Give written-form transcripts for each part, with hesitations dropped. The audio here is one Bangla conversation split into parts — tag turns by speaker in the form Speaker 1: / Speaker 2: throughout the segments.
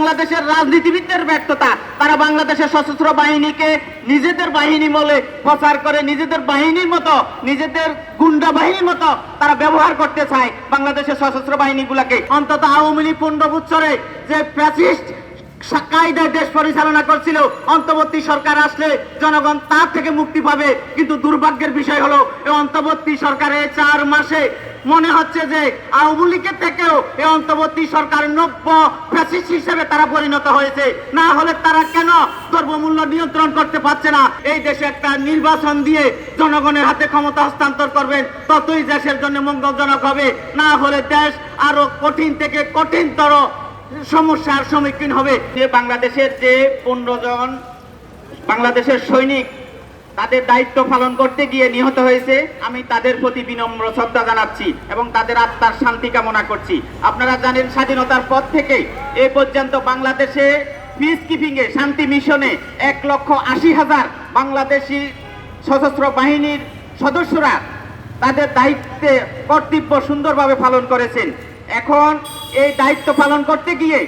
Speaker 1: বাংলাদেশের রাজনীতিবিদদের ব্যর্থতা। তারা বাংলাদেশের সশস্ত্র বাহিনীকে নিজেদের বাহিনী বলে প্রচার করে, নিজেদের বাহিনীর মতো, নিজেদের গুন্ডা বাহিনীর মতো তারা ব্যবহার করতে চায় বাংলাদেশের সশস্ত্র বাহিনীগুলোকে। অন্তত আওয়ামী লীগ 15 বছরে যে ফ্যাসিস্ট কায়দায় দেশ পরিচালনা করছিল, অন্তর্বর্তী সরকার আসলে জনগণ তার থেকে মুক্তি পাবে। কিন্তু দুর্ভাগ্যের বিষয় হলো এই অন্তর্বর্তী সরকারের 4 মাসে মনে হচ্ছে যে আওয়ামী লীগের থেকেও এই অন্তর্বর্তী সরকার নব্য ফ্যাসিস্ট হিসেবে তারা পরিণত হয়েছে। না হলে তারা কেন দ্রব্যমূল্য নিয়ন্ত্রণ করতে পারছে না? এই দেশে একটা নির্বাচন দিয়ে জনগণের হাতে ক্ষমতা হস্তান্তর করবেন, ততই দেশের জন্য মঙ্গলজনক হবে। না হলে দেশ আরো কঠিন থেকে কঠিনতর সমস্যার সম্মুখীন হবে। যে বাংলাদেশের যে 15 জন বাংলাদেশের সৈনিক তাদের দায়িত্ব পালন করতে গিয়ে নিহত হয়েছে, আমি তাদের প্রতি বিনম্র শ্রদ্ধা জানাচ্ছি এবং তাদের আত্মার শান্তি কামনা করছি। আপনারা জানেন স্বাধীনতার পর থেকে এ পর্যন্ত বাংলাদেশে পিস কিপিং এ, শান্তি মিশনে 1,80,000 বাংলাদেশি সশস্ত্র বাহিনীর সদস্যরা তাদের দায়িত্বে কর্তব্য সুন্দরভাবে পালন করেছেন। এখন এই দায়িত্ব পালন করতে গিয়ে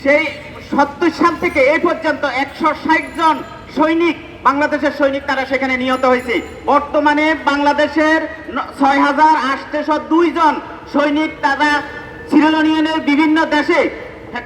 Speaker 1: সেই 70 সাল থেকে এই পর্যন্ত 160 জন সৈনিক, বাংলাদেশের সৈনিক তারা সেখানে নিহত হয়েছে। বর্তমানে বাংলাদেশের 6,802 জন সৈনিক তারা সিয়েরা লিওনের বিভিন্ন দেশে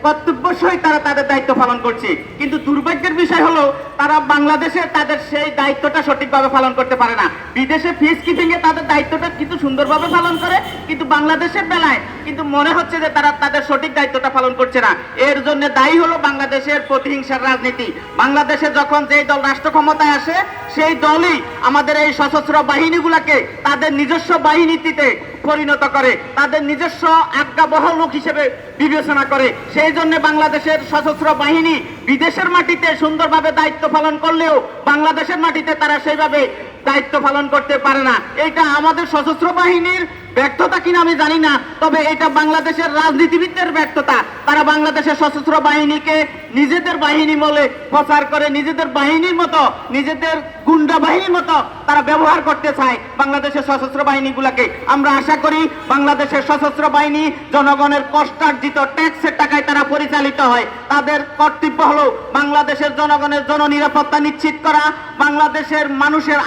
Speaker 1: কর্তব্য সহিত তারা তাদের দায়িত্ব পালন করছে। কিন্তু দুর্ভাগ্যের বিষয় হলো তারা বাংলাদেশে তাদের সেই দায়িত্বটা সঠিকভাবে পালন করতে পারে না। বিদেশে পিস কিপিং এ তাদের দায়িত্বটা কিন্তু সুন্দরভাবে পালন করে, কিন্তু বাংলাদেশের বেলায় কিন্তু মনে হচ্ছে যে তারা তাদের সঠিক দায়িত্বটা পালন করছে না। এর জন্য দায়ী হলো বাংলাদেশের প্রতিহিংসার রাজনীতি। বাংলাদেশে যখন যেই দল রাষ্ট্র ক্ষমতায় আসে, সেই দলই আমাদের এই সশস্ত্র বাহিনীগুলোকে তাদের নিজস্ব বাহিনীতে পরিণত করে, তাদের নিজস্ব আজ্ঞাবহ লোক হিসেবে বিবেচনা করে। সেই জন্য বাংলাদেশের সশস্ত্র বাহিনী বিদেশের মাটিতে সুন্দরভাবে দায়িত্ব পালন করলেও বাংলাদেশের মাটিতে তারা সেইভাবে দায়িত্ব পালন করতে পারে না। এটা আমাদের সশস্ত্র বাহিনীর ব্যর্থতা কিনা আমি জানি না, তবে এটা বাংলাদেশের রাজনীতিবিদদের ব্যর্থতা। তারা বাংলাদেশের সশস্ত্র বাহিনীকে নিজেদের বাহিনী বলে প্রচার করে, নিজেদের বাহিনীর মতো, নিজেদের গুন্ডা বাহিনীর মতো তারা ব্যবহার করতে চায় বাংলাদেশের সশস্ত্র বাহিনীগুলোকে। আমরা আশা করি বাংলাদেশের সশস্ত্র বাহিনী জনগণের কষ্টার্জিত ট্যাক্সের টাকায় তারা পরিচালিত হয়। তাদের কর্তব্য হলো বাংলাদেশের জনগণের জননিরাপত্তা নিশ্চিত করা, বাংলাদেশের মানুষের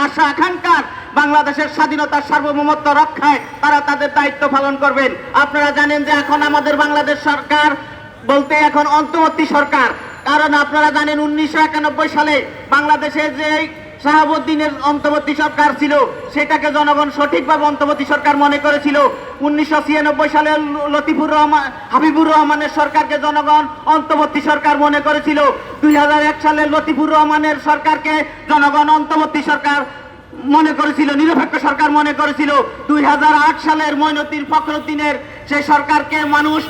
Speaker 1: আশা আকাঙ্ক্ষার, বাংলাদেশের স্বাধীনতার সার্বভৌমত্ব রক্ষায় তারা তাদের দায়িত্ব পালন করবেন। আপনারা জানেন যে এখন আমাদের বাংলাদেশ সরকার বলতে এখন অন্তর্বর্তী সরকার, কারণ আপনারা জানেন 1991 সালে বাংলাদেশে যে শাহাবুদ্দিনের অন্তর্বর্তী সরকার ছিল সেটাকে জনগণ সঠিকভাবে অন্তর্বর্তী সরকার মনে করেছিল। 1996 সালে হাবিবুর রহমানের সরকারকে জনগণ অন্তর্বর্তী সরকার মনে করেছিল। 2001 সালে লতিফুর রহমানের সরকারকে জনগণ অন্তর্বর্তী সরকার মনে করেছিল, নিরপেক্ষ সরকার মনে করেছিল। 2008 সালের মঈনুদ্দিন ফখরুদ্দিনের সেই সরকারকে মানুষ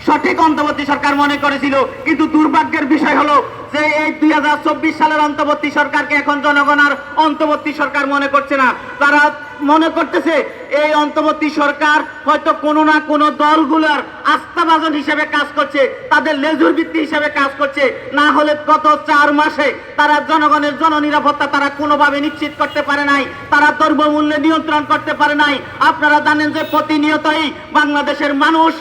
Speaker 1: সঠিক অন্তর্বর্তী সরকার মনে করেছিল। কিন্তু দুর্ভাগ্যের বিষয় হলো যে এই 2024 সালের অন্তর্বর্তী সরকারকে এখন জনগণ আর অন্তর্বর্তী সরকার মনে করছে না। তারা মনে করতেছে এই অন্তর্বর্তী সরকার হয়তো কোনো না কোনো দলগুলোর আস্থাভাজন হিসেবে কাজ করছে, তাদের লেজুর ভিত্তি হিসেবে কাজ করছে। না হলে গত 4 মাসে তারা জনগণের জননিরাপত্তা তারা কোনোভাবে নিশ্চিত করতে পারে নাই, তারা দ্রব্যমূল্য নিয়ন্ত্রণ করতে পারে নাই। আপনারা জানেন যে প্রতিনিয়তই বাংলাদেশের মানুষ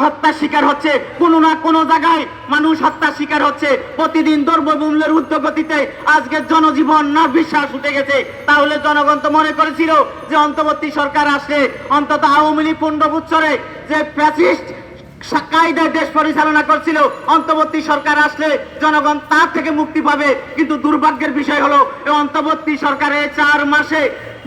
Speaker 1: হত্যার শিকার হচ্ছে, কোনো না কোনো জায়গায় মানুষ হত্যার শিকার হচ্ছে। প্রতিদিন দ্রব্যমূল্যের ঊর্ধ্বগতিতে আজকে জনজীবন নির্বিশ্বাস উঠে গেছে। তাহলে জনগণ তো মনে করেছিল যে অন্তর্বর্তী সরকার আসলে অন্তত আওয়ামী লীগ 15 বছরে যে ফ্যাসিস্ট কায়দায় দেশ পরিচালনা করছিল, অন্তর্বর্তী সরকার আসলে জনগণ তার থেকে মুক্তি পাবে। কিন্তু দুর্ভাগ্যের বিষয় হলো এই অন্তর্বর্তী সরকারের 4 মাসে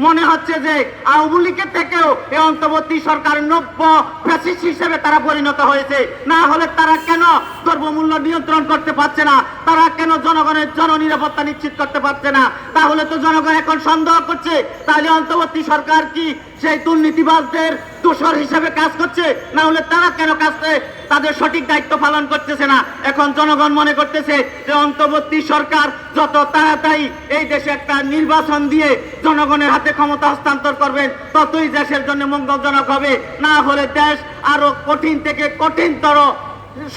Speaker 1: মনে হচ্ছে যে আওয়ামী লীগের থেকেও এই অন্তর্বর্তী সরকার নব্য ফ্যাসিস্ট হিসেবে তারা পরিণত হয়েছে। না হলে তারা কেন দ্রব্যমূল্য নিয়ন্ত্রণ করতে পারছে না, তারা কেন জনগণের জননিরাপত্তা নিশ্চিত করতে পারছে না? তাহলে তো জনগণ এখন সন্দেহ করছে তাহলে অন্তর্বর্তী সরকার কি সেই দুর্নীতিবাজদের দোষর হিসেবে কাজ করছে? না হলে তারা কেন তাদের সঠিক দায়িত্ব পালন করতেছে না? এখন জনগণ মনে করতেছে যে অন্তর্বর্তী সরকার যত তাড়াতাড়ি এই দেশে একটা নির্বাচন দিয়ে জনগণের হাতে ক্ষমতা হস্তান্তর করবেন, ততই দেশের জন্য মঙ্গলজনক হবে। না হলে দেশ আরো কঠিন থেকে কঠিনতর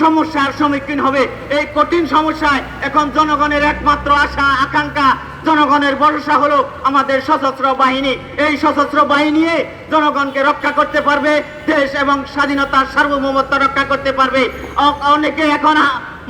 Speaker 1: সমস্যার সম্মুখীন হবে। এই কঠিন সমস্যায় এখন জনগণের একমাত্র আশা আকাঙ্ক্ষা জনগণের ভরসা হলো আমাদের সশস্ত্র বাহিনী। এই সশস্ত্র বাহিনী জনগণকে রক্ষা করতে পারবে, দেশ এবং স্বাধীনতার সার্বভৌমত্ব রক্ষা করতে পারবে। অনেকে এখন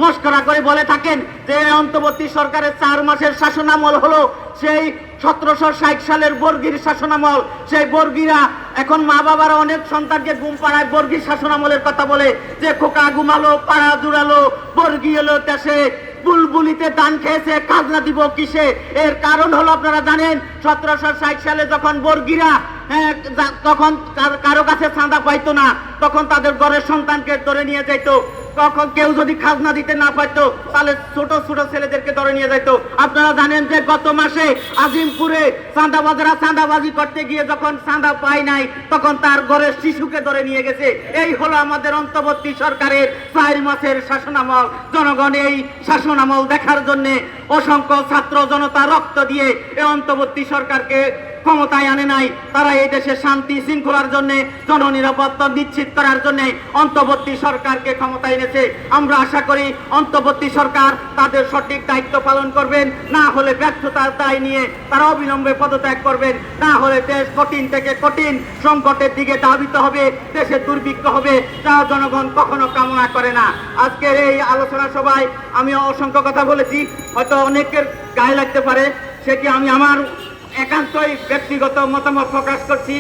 Speaker 1: মস্করা করে বলে থাকেন যে অন্তর্বর্তী সরকারের 4 মাসের শাসনামল হলো সেই 1760 সালের বর্গীর শাসনামল। সেই বর্গীরা এখন মা বাবারা অনেক সন্তানকে ঘুম পাড়ায় বর্গীর শাসনামলের কথা বলে যে খোকা ঘুমালো, পাড়া জুড়ালো, বর্গী এলো দেশে, বুলবুলিতে ধান খেয়েছে, খাজনা দিব কিসে। এর কারণ হলো আপনারা জানেন 1760 সালে যখন বর্গীরা তখন কারো কাছে চাঁদা পাইতো না, তখন তাদের ঘরের সন্তানকে ধরে নিয়ে যাইতো। তখন কেউ যদি খাজনা দিতে না পারতো তাহলে ছোট ছোট ছেলেদেরকে ধরে নিয়ে যাইতো। আপনারা জানেন যে গত মাসে আজিমপুরে চাঁদাবাজরা চাঁদাবাজি করতে গিয়ে যখন চাঁদা পায় নাই তখন তার ঘরের শিশুকে ধরে নিয়ে গেছে। এই হলো আমাদের অন্তর্বর্তী সরকারের 4 মাসের শাসনামল। জনগণ এই শাসনামল দেখার জন্য অসংখ্য ছাত্র জনতা রক্ত দিয়ে এই অন্তর্বর্তী সরকারকে ক্ষমতায় আনে নাই। তারা এই দেশে শান্তি শৃঙ্খলার জন্য, জননিরাপত্তা নিশ্চিত করার জন্য অন্তর্বর্তী সরকারকে ক্ষমতায় এনেছে। আমরা আশা করি অন্তর্বর্তী সরকার তাদের সঠিক দায়িত্ব পালন করবেন, না হলে ব্যর্থতার দায় নিয়ে তারা অবিলম্বে পদত্যাগ করবেন, না হলে দেশ কঠিন থেকে কঠিন সংকটের দিকে ধাবিত হবে, দেশে দুর্ভিক্ষ হবে, যা জনগণ কখনো কামনা করে না। আজকের এই আলোচনা সভায় আমি অসংখ্য কথা বলেছি, হয়তো অনেকের গায়ে লাগতে পারে, সেটি আমি আমার একান্তই ব্যক্তিগত মতামত প্রকাশ করছি।